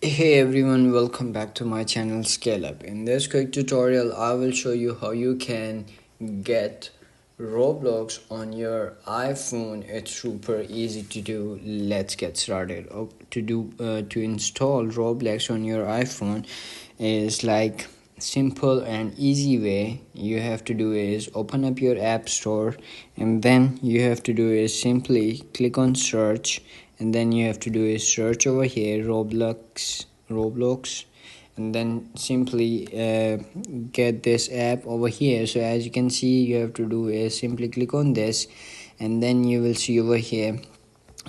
Hey everyone, welcome back to my channel Scale Up. In this quick tutorial, I will show you how you can get Roblox on your iPhone. It's super easy to do. Let's get started. To install Roblox on your iPhone is like simple and easy way. You have to do is open up your app store, and then you have to do is simply click on search, and then you have to do is search over here Roblox, and then simply get this app over here. So as you can see, you have to do is simply click on this, and then you will see over here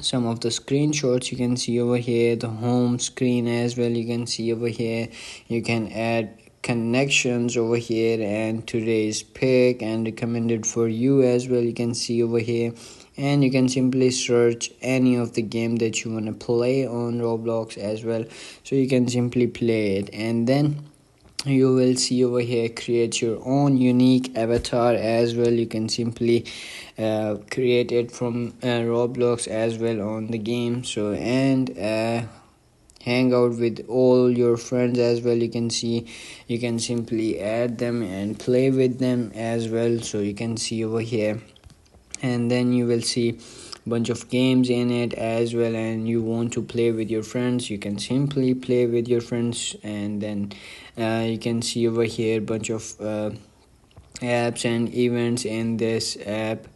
some of the screenshots. You can see over here the home screen as well. You can see over here you can add connections over here, and today's pick and recommended for you as well. You can see over here, and you can simply search any of the game that you want to play on Roblox as well. So you can simply play it, and then you will see over here create your own unique avatar as well. You can simply create it from Roblox as well on the game. So and hang out with all your friends as well. You can see you can simply add them and play with them as well. So you can see over here, and then you will see bunch of games in it as well, and you want to play with your friends, you can simply play with your friends. And then you can see over here bunch of apps and events in this app,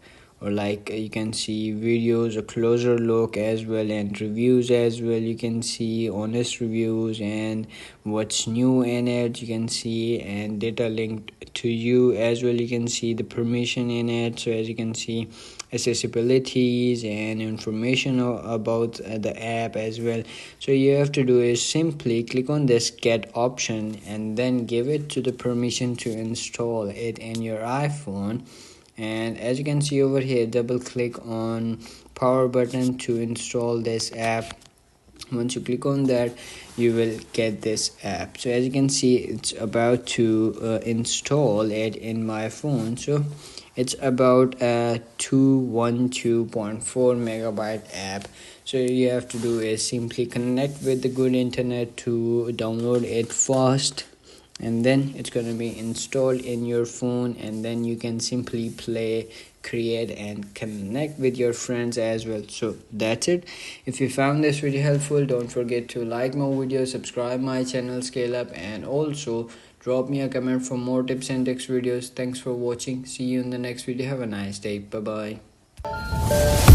or like you can see videos, a closer look as well, and reviews as well. You can see honest reviews and what's new in it. You can see and data linked to you as well. You can see the permission in it. So as you can see accessibilities and information about the app as well. So you have to do is simply click on this get option, and then give it to the permission to install it in your iPhone. And as you can see over here, double click on power button to install this app. Once you click on that, you will get this app. So as you can see, it's about to install it in my phone. So it's about a 212.4 megabyte app. So you have to do is simply connect with the good internet to download it fast, and then it's going to be installed in your phone, and then you can simply play, create, and connect with your friends as well. So that's it. If you found this video helpful, don't forget to like my video, subscribe my channel Scale Up, and also drop me a comment for more tips and tricks videos. Thanks for watching. See you in the next video. Have a nice day. Bye bye.